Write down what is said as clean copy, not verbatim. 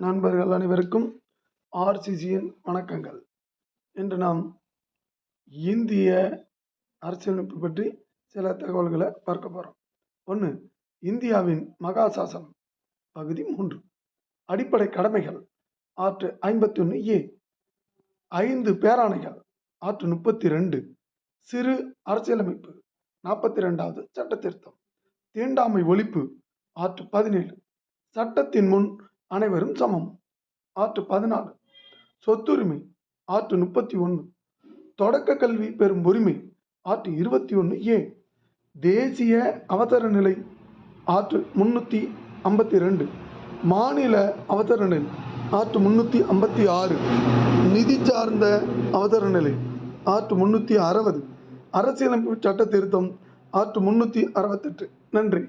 நண்பர்கள் அனைவருக்கும் ஆர்சிசியின் வணக்கங்கள். இன்று நாம் இந்திய அரசியலமைப்பு பற்றி சில தகவல்களை பார்க்க போகிறோம். 1. இந்தியாவின் மகா சாசனம். பகுதி 3. அடிப்படை கடமைகள். Art 51A. 5 பேராணைகள். ஆர்ட் 32. சிறு அரசியலமைப்பு. 42வது சட்ட திருத்தம். தீண்டாமை ஒழிப்பு. ஆர்ட் 17. சட்டத்தின் முன் அனைவரும் சமம். ஆர்ட் 14. சொத்துரிமை. ஆர்ட் 31. தொடக்க கல்வி பெறும் உரிமை. Art 21A. தேசிய அவசர நிலை. ஆர்ட் 352. மாநில அவசர நிலை. ஆர்ட் 356. நிதி சார்ந்த அவசர நிலை. ஆர்ட் 360. அரசியலமைப்பு சட்ட திருத்தம். ஆர்ட் 368. நன்றி.